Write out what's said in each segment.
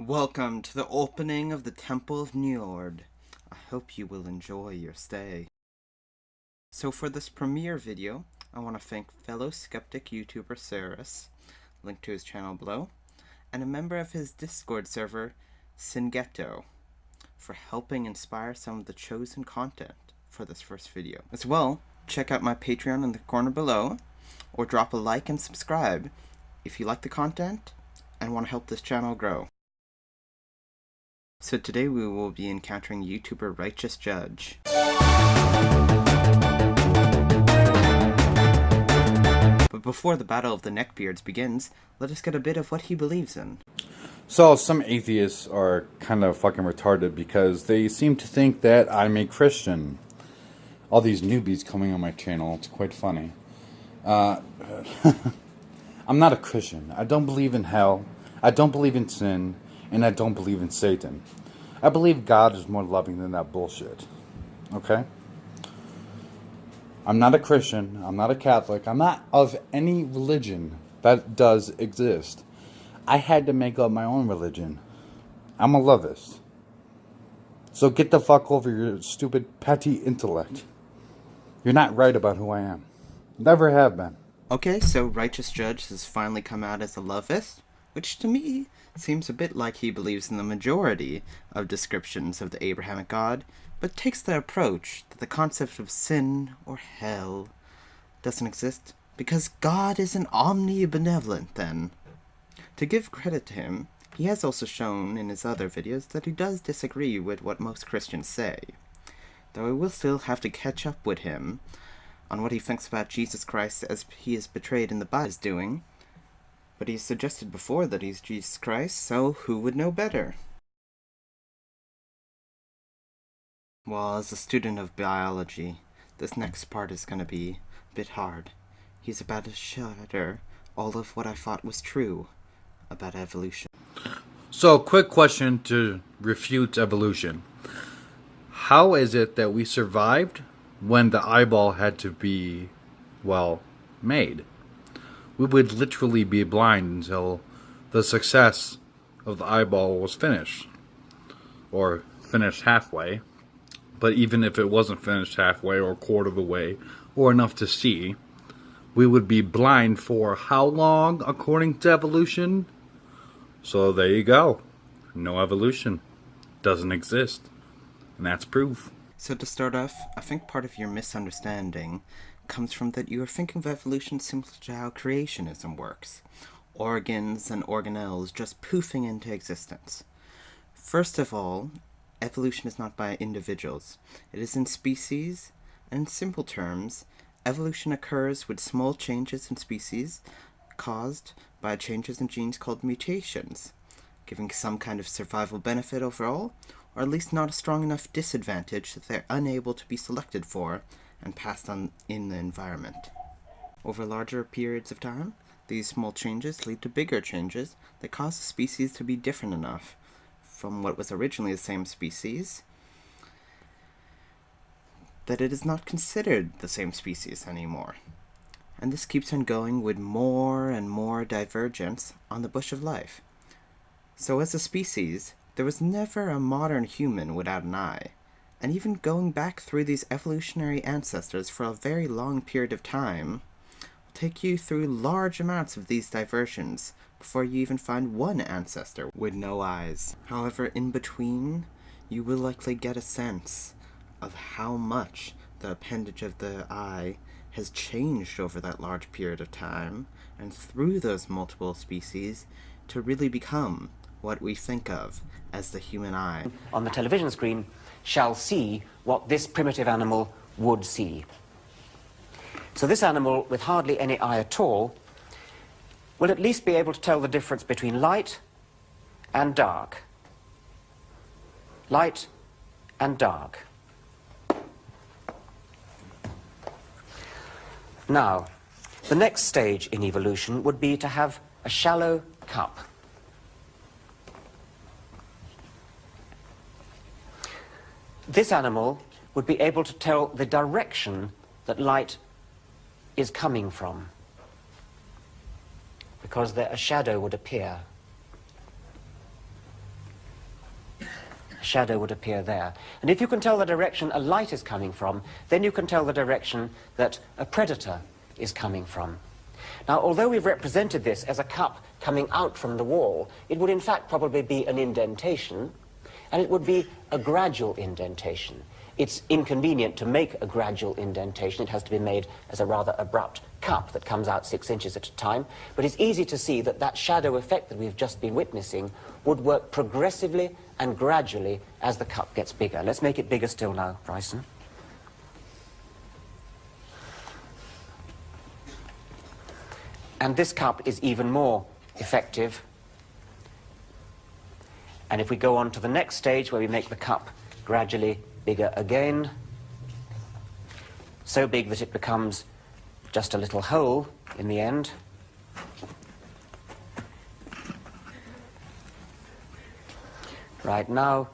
Welcome to the opening of the Temple of Njord. I hope you will enjoy your stay. So for this premiere video, I want to thank fellow skeptic YouTuber Saris, link to his channel below, and a member of his Discord server, Singetto, for helping inspire some of the chosen content for this first video. As well, check out my Patreon in the corner below, or drop a like and subscribe if you like the content and want to help this channel grow. So today we will be encountering YouTuber Righteous Judge. But before the Battle of the Neckbeards begins, let us get a bit of what he believes in. So some atheists are kind of fucking retarded because they seem to think that I'm a Christian. All these newbies coming on my channel, it's quite funny. I'm not a Christian. I don't believe in hell. I don't believe in sin. And I don't believe in Satan. I believe God is more loving than that bullshit. Okay? I'm not a Christian. I'm not a Catholic. I'm not of any religion that does exist. I had to make up my own religion. I'm a lovist. So get the fuck over your stupid petty intellect. You're not right about who I am. Never have been. Okay, so Righteous Judge has finally come out as a lovist, which to me seems a bit like he believes in the majority of descriptions of the Abrahamic God, but takes the approach that the concept of sin or hell doesn't exist because God isn't omnibenevolent then. To give credit to him, he has also shown in his other videos that he does disagree with what most Christians say, though I will still have to catch up with him on what he thinks about Jesus Christ as he is portrayed in the Bible is doing. But he's suggested before that he's Jesus Christ, so who would know better? Well, as a student of biology, this next part is going to be a bit hard. He's about to shatter all of what I thought was true about evolution. So, quick question to refute evolution. How is it that we survived when the eyeball had to be, well, made? We would literally be blind until the success of the eyeball was finished. Or finished halfway. But even if it wasn't finished halfway or a quarter of the way, or enough to see, we would be blind for how long according to evolution? So there you go. No evolution. Doesn't exist. And that's proof. So to start off, I think part of your misunderstanding comes from that you are thinking of evolution similar to how creationism works. Organs and organelles just poofing into existence. First of all, evolution is not by individuals. It is in species, and in simple terms, evolution occurs with small changes in species caused by changes in genes called mutations, giving some kind of survival benefit overall, or at least not a strong enough disadvantage that they're unable to be selected for and passed on in the environment. Over larger periods of time, these small changes lead to bigger changes that cause the species to be different enough from what was originally the same species that it is not considered the same species anymore. And this keeps on going with more and more divergence on the bush of life. So as a species, there was never a modern human without an eye. And even going back through these evolutionary ancestors for a very long period of time will take you through large amounts of these diversions before you even find one ancestor with no eyes. However, in between, you will likely get a sense of how much the appendage of the eye has changed over that large period of time and through those multiple species to really become what we think of as the human eye. On the television screen shall see what this primitive animal would see. So this animal, with hardly any eye at all, will at least be able to tell the difference between light and dark. Light and dark. Now, the next stage in evolution would be to have a shallow cup. This animal would be able to tell the direction that light is coming from, because there a shadow would appear. a shadow would appear there. And if you can tell the direction a light is coming from, then you can tell the direction that a predator is coming from. Now, although we've represented this as a cup coming out from the wall, it would in fact probably be an indentation, and it would be a gradual indentation. It's inconvenient to make a gradual indentation. It has to be made as a rather abrupt cup that comes out 6 inches at a time. But it's easy to see that that shadow effect that we've just been witnessing would work progressively and gradually as the cup gets bigger. Let's make it bigger still now, Bryson. And this cup is even more effective. And if we go on to the next stage where we make the cup gradually bigger again, so big that it becomes just a little hole in the end. Right now,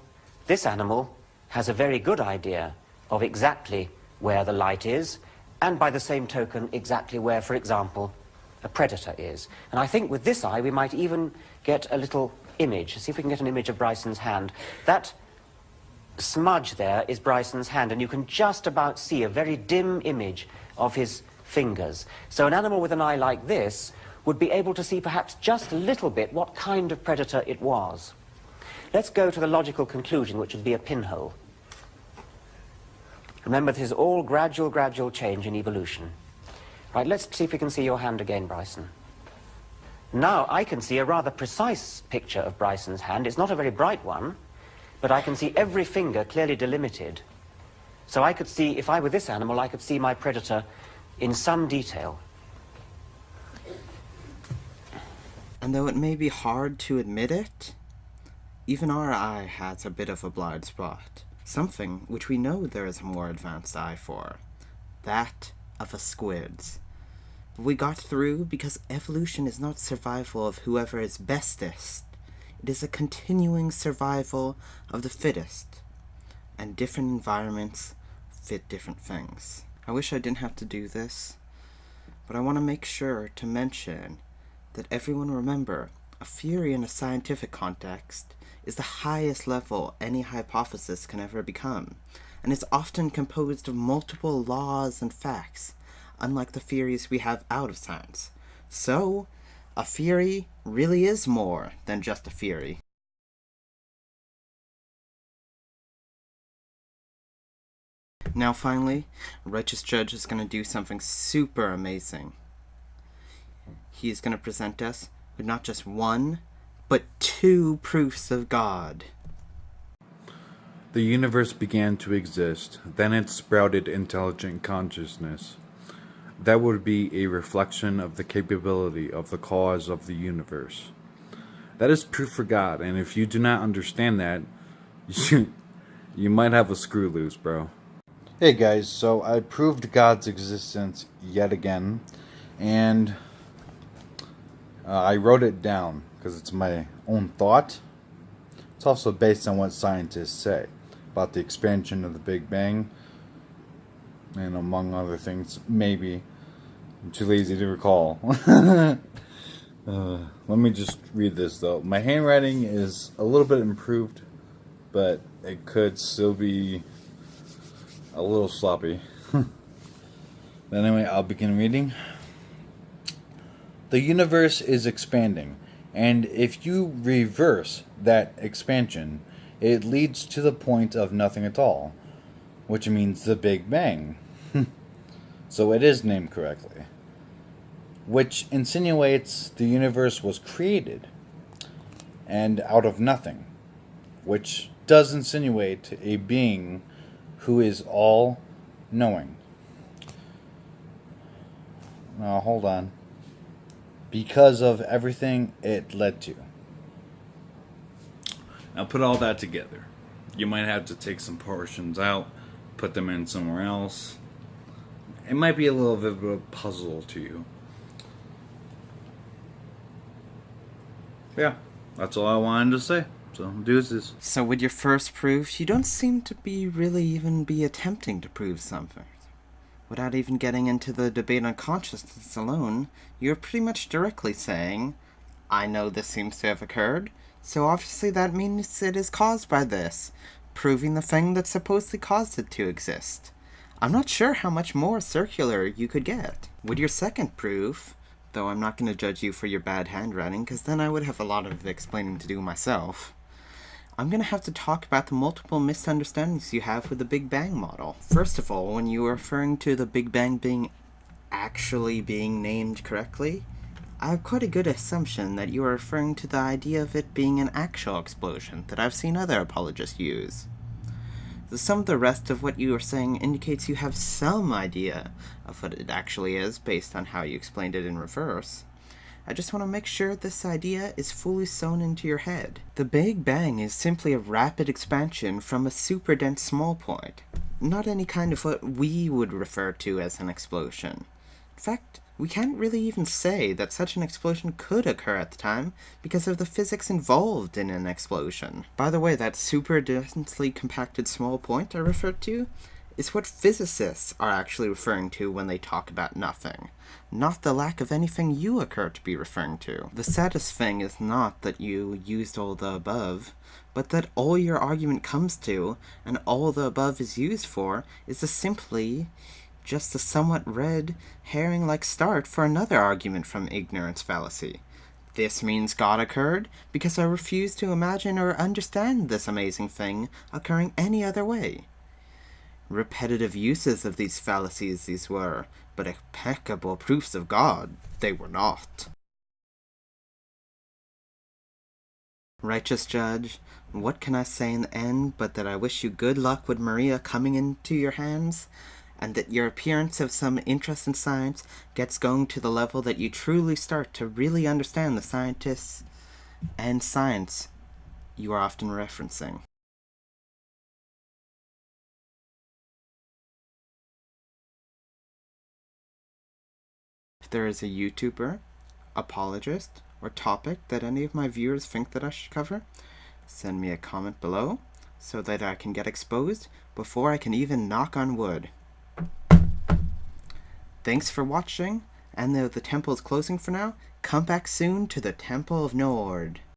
this animal has a very good idea of exactly where the light is, and by the same token, exactly where, for example, a predator is. And I think with this eye, we might even get a little image. See if we can get an image of Bryson's hand. That smudge there is Bryson's hand, and you can just about see a very dim image of his fingers. So an animal with an eye like this would be able to see perhaps just a little bit what kind of predator it was. Let's go to the logical conclusion, which would be a pinhole. Remember, this is all gradual change in evolution. Right, let's see if we can see your hand again, Bryson. Now I can see a rather precise picture of Bryson's hand. It's not a very bright one, but I can see every finger clearly delimited. So I could see, if I were this animal, I could see my predator in some detail. And though it may be hard to admit it, even our eye has a bit of a blind spot. Something which we know there is a more advanced eye for. That of a squid's. But we got through because evolution is not survival of whoever is bestest. It is a continuing survival of the fittest. And different environments fit different things. I wish I didn't have to do this, but I want to make sure to mention that everyone remember a theory in a scientific context is the highest level any hypothesis can ever become, and is often composed of multiple laws and facts, unlike the theories we have out of science. So, a theory really is more than just a theory. Now finally, a righteous judge is going to do something super amazing. He is going to present us with not just one, but 2 proofs of God. The universe began to exist, then it sprouted intelligent consciousness. That would be a reflection of the capability of the cause of the universe. That is proof for God, and if you do not understand that, you might have a screw loose, bro. Hey guys, so I proved God's existence yet again, and I wrote it down because it's my own thought. It's also based on what scientists say about the expansion of the Big Bang, and among other things, maybe. I'm too lazy to recall. Let me just read this though. My handwriting is a little bit improved, but it could still be a little sloppy. But anyway, I'll begin reading. The universe is expanding, and if you reverse that expansion, it leads to the point of nothing at all, which means the Big Bang. So it is named correctly, which insinuates the universe was created and out of nothing, which does insinuate a being who is all-knowing. Now, hold on. Because of everything it led to. Now put all that together. You might have to take some portions out, put them in somewhere else. It might be a little bit of a puzzle to you. Yeah, that's all I wanted to say. So, deuces. So with your first proof, you don't seem to be really even be attempting to prove something. Without even getting into the debate on consciousness alone, you're pretty much directly saying, I know this seems to have occurred, So obviously that means it is caused by this, proving the thing that supposedly caused it to exist. I'm not sure how much more circular you could get. With your second proof, though I'm not going to judge you for your bad handwriting, because then I would have a lot of explaining to do myself, I'm going to have to talk about the multiple misunderstandings you have with the Big Bang model. First of all, when you are referring to the Big Bang being actually being named correctly, I have quite a good assumption that you are referring to the idea of it being an actual explosion that I've seen other apologists use. Some of the rest of what you are saying indicates you have some idea of what it actually is based on how you explained it in reverse. I just want to make sure this idea is fully sewn into your head. The Big Bang is simply a rapid expansion from a super dense small point, not any kind of what we would refer to as an explosion. In fact, we can't really even say that such an explosion could occur at the time because of the physics involved in an explosion. By the way, that super densely compacted small point I referred to is what physicists are actually referring to when they talk about nothing, not the lack of anything you occur to be referring to. The saddest thing is not that you used all the above, but that all your argument comes to, and all the above is used for, is simply just a somewhat red herring-like start for another argument from ignorance fallacy. This means God occurred because I refuse to imagine or understand this amazing thing occurring any other way. Repetitive uses of these fallacies these were, but impeccable proofs of God they were not. Righteous Judge, what can I say in the end but that I wish you good luck with Maria coming into your hands, and that your appearance of some interest in science gets going to the level that you truly start to really understand the scientists and science you are often referencing. If there is a YouTuber, apologist, or topic that any of my viewers think that I should cover, send me a comment below so that I can get exposed before I can even knock on wood. Thanks for watching, and though the temple is closing for now, come back soon to the Temple of Njord.